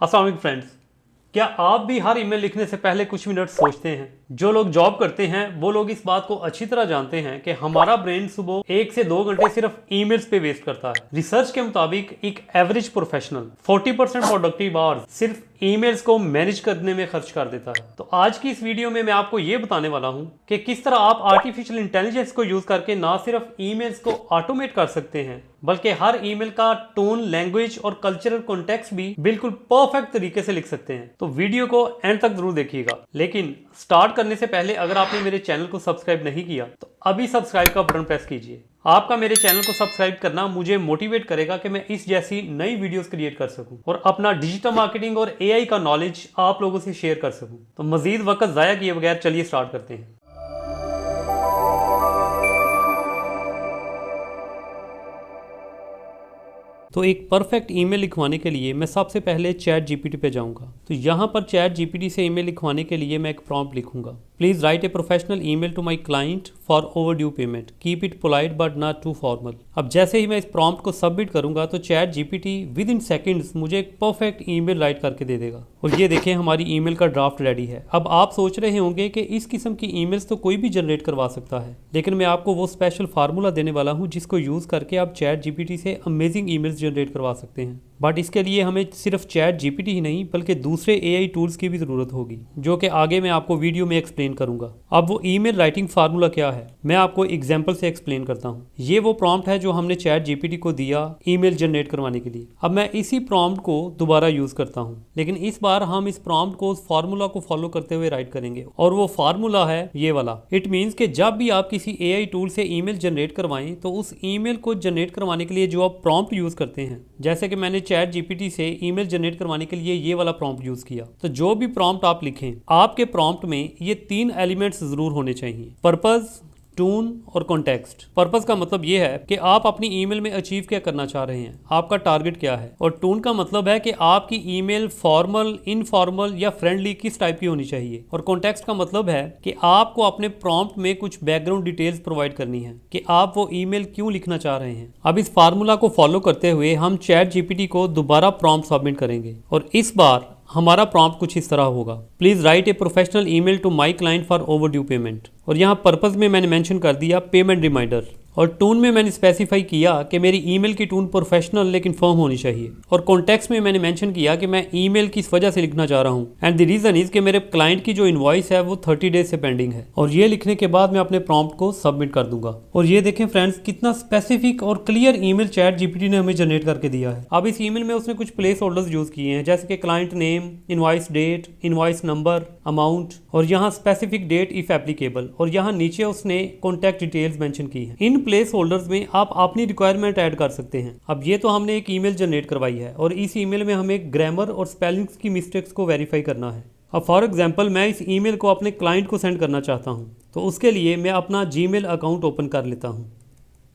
अस्सलाम वालेकुम फ्रेंड्स, क्या आप भी हर ईमेल लिखने से पहले कुछ मिनट सोचते हैं? जो लोग जॉब करते हैं वो लोग इस बात को अच्छी तरह जानते हैं कि हमारा ब्रेन सुबह 1 से 2 घंटे सिर्फ ईमेल्स पे वेस्ट करता है। रिसर्च के मुताबिक एक एवरेज प्रोफेशनल 40% प्रोडक्टिव आवर्स सिर्फ ईमेल्स को मैनेज करने में खर्च कर देता है। तो आज की इस वीडियो में मैं आपको ये बताने वाला हूँ कि किस तरह आप आर्टिफिशियल इंटेलिजेंस को यूज करके ना सिर्फ ईमेल्स को ऑटोमेट कर सकते हैं बल्कि हर ईमेल का टोन, लैंग्वेज और कल्चरल कॉन्टेक्स्ट भी बिल्कुल परफेक्ट तरीके से लिख सकते हैं। तो वीडियो को एंड तक जरूर देखिएगा। लेकिन स्टार्ट करने से पहले अगर आपने मेरे चैनल को सब्सक्राइब नहीं किया तो अभी सब्सक्राइब का बटन प्रेस कीजिए। आपका मेरे चैनल को सब्सक्राइब करना मुझे मोटिवेट करेगा कि मैं इस जैसी नई वीडियोस क्रिएट कर सकूं और अपना डिजिटल मार्केटिंग और एआई का नॉलेज आप लोगों से शेयर कर सकूं। तो मजीद वक्त जाया किए बगैर चलिए स्टार्ट करते हैं। तो एक परफेक्ट ईमेल लिखवाने के लिए मैं सबसे पहले चैट जीपीटी पे जाऊंगा। तो यहाँ पर चैट जीपीटी से ईमेल लिखवाने के लिए मैं एक प्रॉम्प्ट लिखूंगा। Please write a professional email to my client for overdue payment, keep it polite but not too formal. अब जैसे ही मैं इस प्रॉम्प्ट को सबमिट करूंगा तो chat GPT with in seconds मुझे एक परफेक्ट ईमेल राइट करके दे देगा। और ये देखें, हमारी ईमेल का ड्राफ्ट रेडी है। अब आप सोच रहे होंगे कि इस किस्म की ईमेल्स तो कोई भी जनरेट करवा सकता है, लेकिन मैं आपको वो स्पेशल फार्मूला देने वाला हूँ जिसको यूज करके आप चैट जीपीटी से अमेजिंग ईमेल्स जनरेट करवा सकते हैं। बट इसके लिए हमें सिर्फ चैट जीपीटी ही नहीं बल्कि दूसरे एआई टूल्स की भी ज़रूरत होगी, जो कि आगे मैं आपको वीडियो में एक्सप्लेन करूंगा। अब वो ईमेल राइटिंग फार्मूला क्या है मैं आपको एग्जांपल से एक्सप्लेन करता हूँ। ये वो प्रॉम्प्ट है जो हमने चैट जीपीटी को दिया ईमेल जनरेट करवाने के लिए। अब मैं इसी प्रॉम्प्ट को दोबारा यूज़ करता हूँ, लेकिन इस बार हम इस प्रॉम्प्ट को उस फार्मूला को फॉलो करते हुए राइट करेंगे। और वो फार्मूला है ये वाला। इट मीन्स कि जब भी आप किसी एआई टूल से ईमेल जनरेट करवाएं तो उस ईमेल को जनरेट करवाने के लिए जो आप प्रॉम्प्ट यूज़ करते हैं, जैसे कि मैंने चैट जीपीटी से ईमेल जनरेट करवाने के लिए ये वाला प्रॉम्प्ट यूज किया। तो जो भी प्रॉम्प्ट आप लिखें, आपके प्रॉम्प्ट में ये 3 एलिमेंट्स जरूर होने चाहिए: पर्पस, टून और कॉन्टेक्स्ट। पर्पस का मतलब ये है कि आप अपनी ईमेल में अचीव क्या करना चाह रहे हैं, आपका टारगेट क्या है। और टून का मतलब है कि आपकी ईमेल फॉर्मल, इनफॉर्मल या फ्रेंडली किस टाइप की होनी चाहिए। और कॉन्टेक्स्ट का मतलब है कि आपको अपने प्रॉम्प्ट में कुछ बैकग्राउंड डिटेल्स प्रोवाइड करनी है कि आप वो ईमेल क्यों लिखना चाह रहे हैं। अब इस फार्मूला को फॉलो करते हुए हम चैट जीपीटी को दोबारा प्रॉम्प्ट सबमिट करेंगे और इस बार हमारा प्रॉम्प्ट कुछ इस तरह होगा: please write a professional email to my client for overdue payment. और यहाँ पर्पस में मैंने मेंशन कर दिया पेमेंट रिमाइंडर। और टून में मैंने स्पेसिफाई किया कि मेरी ईमेल की टून प्रोफेशनल लेकिन फर्म होनी चाहिए। और कॉन्टेक्स्ट में मैंने मेंशन किया कि मैं ईमेल किस वजह से लिखना चाह रहा हूँ एंड द रीजन इज कि मेरे क्लाइंट की जो इनवॉइस है वो 30 डेज से पेंडिंग है। और ये लिखने के बाद मैं अपने प्रॉम्प्ट को सबमिट कर दूंगा। और ये देखें फ्रेंड्स, कितना स्पेसिफिक और क्लियर ईमेल चैट जीपीटी ने हमें जनरेट करके दिया है। अब इस ईमेल में उसने कुछ प्लेस होल्डर्स यूज किए हैं, जैसे कि client name, invoice date, invoice number, amount और यहाँ स्पेसिफिक डेट इफ एप्लीकेबल। और यहाँ नीचे उसने कॉन्टैक्ट डिटेल्स मेंशन की है। इन प्लेस होल्डर्स में आप अपनी रिक्वायरमेंट ऐड कर सकते हैं। अब ये तो हमने एक ईमेल जनरेट करवाई है और इस ईमेल में हमें ग्रामर और स्पेलिंग्स की मिस्टेक्स को वेरीफाई करना है। अब फॉर एग्जांपल मैं इस ईमेल को अपने क्लाइंट को सेंड करना चाहता हूं, तो उसके लिए मैं अपना जीमेल अकाउंट ओपन कर लेता हूं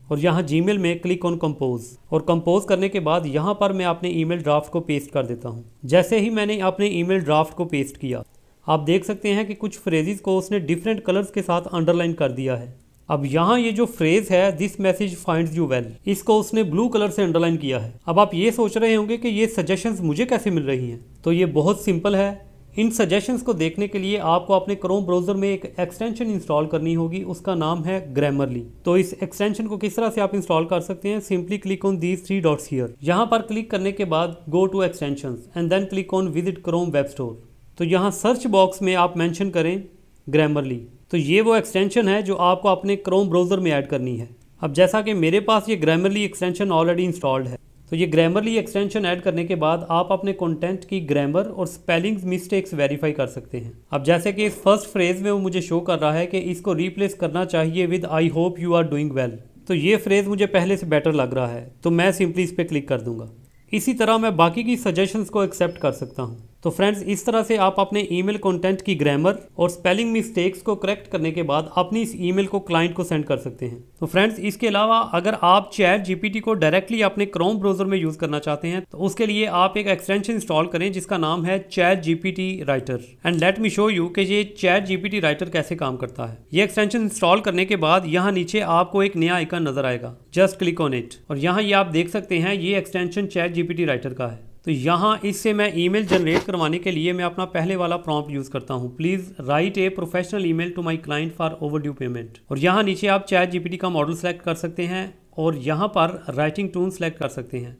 और यहाँ जीमेल में क्लिक ऑन कंपोज। और कंपोज करने के बाद यहाँ पर मैं अपने ईमेल ड्राफ्ट को पेस्ट कर देता हूँ। जैसे ही मैंने अपने ईमेल ड्राफ्ट को पेस्ट किया, आप देख सकते हैं कि कुछ फ्रेजेस को उसने डिफरेंट कलर्स के साथ अंडरलाइन कर दिया है। अब यहाँ ये जो फ्रेज है this message finds you well, इसको उसने ब्लू कलर से अंडरलाइन किया है। अब आप ये सोच रहे होंगे कि ये सजेशंस मुझे कैसे मिल रही हैं। तो ये बहुत सिंपल है। इन सजेशंस को देखने के लिए आपको अपने क्रोम ब्राउजर में एक एक्सटेंशन इंस्टॉल करनी होगी, उसका नाम है ग्रामरली। तो इस एक्सटेंशन को किस तरह से आप इंस्टॉल कर सकते हैं, simply click on these 3 dots here. यहाँ पर क्लिक करने के बाद go to extensions and then click on visit Chrome web store. तो यहाँ सर्च बॉक्स में आप मेंशन करें ग्रामरली। तो ये वो एक्सटेंशन है जो आपको अपने क्रोम ब्राउजर में ऐड करनी है। अब जैसा कि मेरे पास ये ग्रामरली एक्सटेंशन ऑलरेडी इंस्टॉल्ड है, तो ये ग्रामरली एक्सटेंशन ऐड करने के बाद आप अपने कंटेंट की ग्रामर और स्पेलिंग्स मिस्टेक्स वेरीफाई कर सकते हैं। अब जैसे कि इस फर्स्ट फ्रेज में वो मुझे शो कर रहा है कि इसको रिप्लेस करना चाहिए with I hope you are doing well. तो ये फ्रेज मुझे पहले से बेटर लग रहा है, तो मैं सिंपली इस पर क्लिक कर दूंगा। इसी तरह मैं बाकी की सजेशंस को एक्सेप्ट कर सकता हूँ। तो फ्रेंड्स, इस तरह से आप अपने ईमेल कंटेंट की ग्रामर और स्पेलिंग मिस्टेक्स को करेक्ट करने के बाद अपनी इस ईमेल को क्लाइंट को सेंड कर सकते हैं। तो फ्रेंड्स, इसके अलावा अगर आप चैट जीपीटी को डायरेक्टली अपने क्रोम ब्राउजर में यूज करना चाहते हैं तो उसके लिए आप एक एक्सटेंशन इंस्टॉल करें जिसका नाम है chat GPT writer. And let me show you कि ये चैट जीपीटी राइटर कैसे काम करता है। ये एक्सटेंशन इंस्टॉल करने के बाद यहाँ नीचे आपको एक नया आइकन नजर आएगा, जस्ट क्लिक ऑन इट। और यहाँ ये आप देख सकते हैं ये एक्सटेंशन चैट जीपीटी राइटर का है। तो तो यहाँ इससे मैं ईमेल जनरेट करवाने के लिए मैं अपना पहले वाला प्रॉम्प्ट यूज़ करता हूँ, please write a professional email to my client for overdue payment. और यहाँ नीचे आप चैट जीपीटी का मॉडल सेलेक्ट कर सकते हैं और यहाँ पर राइटिंग टोन सेलेक्ट कर सकते हैं,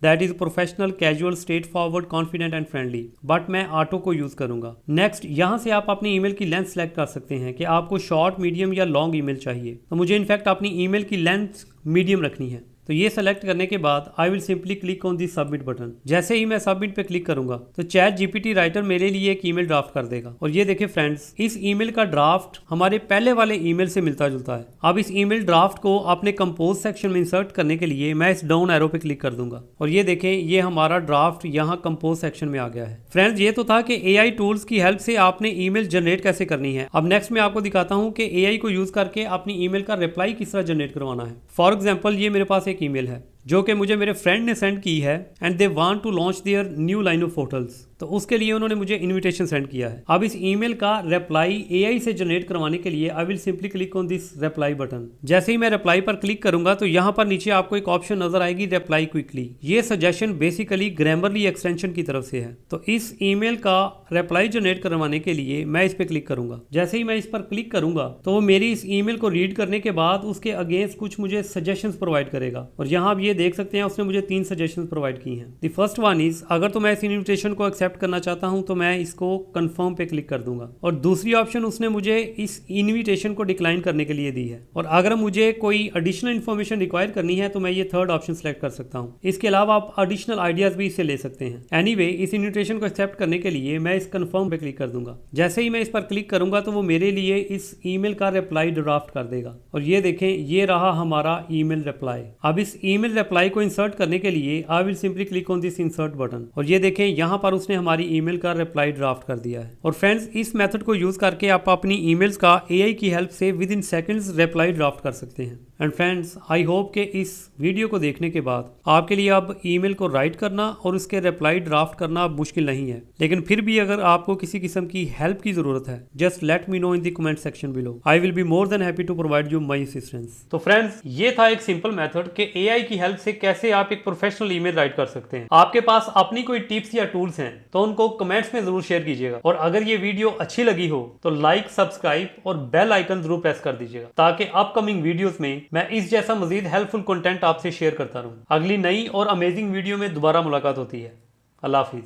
that is professional, casual, straight forward, confident and friendly, but मैं ऑटो को यूज़ करूंगा। नेक्स्ट, यहाँ से आप अपनी ईमेल की लेंथ सेलेक्ट कर सकते हैं कि आपको शॉर्ट, मीडियम या लॉन्ग ईमेल चाहिए। तो मुझे इनफैक्ट अपनी ईमेल की लेंथ मीडियम रखनी है। तो ये सेलेक्ट करने के बाद I will simply click on the submit button. जैसे ही मैं सबमिट पे क्लिक करूंगा तो चैट जीपीटी राइटर मेरे लिए एक ईमेल ड्राफ्ट कर देगा। और ये देखिए फ्रेंड्स, इस ईमेल का ड्राफ्ट हमारे पहले वाले ईमेल से मिलता जुलता है। अब इस ईमेल ड्राफ्ट को अपने कंपोज सेक्शन में इंसर्ट करने के लिए मैं इस डाउन एरो पे क्लिक कर दूंगा और ये देखें, ये हमारा ड्राफ्ट यहाँ कंपोज सेक्शन में आ गया है। फ्रेंड्स, ये तो था कि एआई टूल्स की हेल्प से आपने ईमेल जनरेट कैसे करनी है। अब नेक्स्ट मैं आपको दिखाता हूँ कि एआई को यूज करके अपनी ईमेल का रिप्लाई किस तरह जनरेट करवाना है। फॉर एग्जाम्पल, ये मेरे पास एक ईमेल है जो कि मुझे मेरे फ्रेंड ने सेंड की है and they want to launch their new line of hotels. तो उसके लिए उन्होंने मुझे इनविटेशन सेंड किया है। अब इस ईमेल का रिप्लाई एआई से जनरेट करवाने के लिए I will simply click on this reply button. जैसे ही मैं रिप्लाई पर क्लिक करूंगा तो यहाँ पर नीचे आपको एक ऑप्शन नजर आएगी, रिप्लाई क्विकली। ये सजेशन बेसिकली ग्रामरली एक्सटेंशन की तरफ से है। तो इस ईमेल का रिप्लाई जनरेट करवाने के लिए मैं इस पर क्लिक करूंगा। जैसे ही मैं इस पर क्लिक करूंगा तो वो मेरी इस ईमेल को रीड करने के बाद उसके अगेंस्ट कुछ मुझे सजेशंस प्रोवाइड करेगा। और यहाँ आप ये देख सकते हैं, उसने मुझे 3 सजेशंस प्रोवाइड की हैं। द फर्स्ट वन इज, अगर तो मैं इस इनविटेशन को एक्सेप्ट करना चाहता हूं तो मैं इसको कंफर्म पे क्लिक कर दूंगा। और दूसरी ऑप्शन उसने मुझे इस इनविटेशन को डिक्लाइन करने के लिए दी है। और अगर मुझे कोई एडिशनल इन्फॉर्मेशन रिक्वायर करनी है तो मैं ये थर्ड ऑप्शन सेलेक्ट कर सकता हूं। इसके अलावा आप एडिशनल आइडियाज भी इससे ले सकते हैं। एनीवे, इस इनविटेशन को एक्सेप्ट करने के लिए मैं इस कंफर्म पे क्लिक कर दूंगा। जैसे ही मैं इस पर क्लिक करूंगा तो वो मेरे लिए इस ईमेल का रिप्लाई ड्राफ्ट कर देगा। और ये देखें, ये रहा हमारा ईमेल रिप्लाई। अब इस ईमेल रिप्लाई को इंसर्ट करने के लिए I will simply click on this insert button. और ये देखें, यहाँ पर उसने हमारी ईमेल का रिप्लाई ड्राफ्ट कर दिया है। और फ्रेंड्स, इस मेथड को यूज करके आप अपनी ईमेल्स का एआई की हेल्प से with in seconds reply draft कर सकते हैं। एंड फ्रेंड्स, आई होप कि इस वीडियो को देखने के बाद आपके लिए अब ईमेल को राइट करना और उसके रिप्लाई ड्राफ्ट करना अब मुश्किल नहीं है। लेकिन फिर भी अगर आपको किसी किस्म की हेल्प की जरूरत है, just let me know in the comment section below. I will be more than happy to provide you my assistance. तो फ्रेंड्स, ये था एक सिंपल मेथड कि एआई की हेल्प से कैसे आप एक प्रोफेशनल ईमेल राइट कर सकते हैं। आपके पास अपनी कोई टिप्स या टूल्स हैं तो उनको कमेंट्स में जरूर शेयर कीजिएगा। और अगर ये वीडियो अच्छी लगी हो तो लाइक, सब्सक्राइब और बेल आइकन जरूर प्रेस कर दीजिएगा ताकि अपकमिंग वीडियोस में मैं इस जैसा मजीद हेल्पफुल कंटेंट आपसे शेयर करता रहूं। अगली नई और अमेजिंग वीडियो में दोबारा मुलाकात होती है। अल्लाह हाफिज।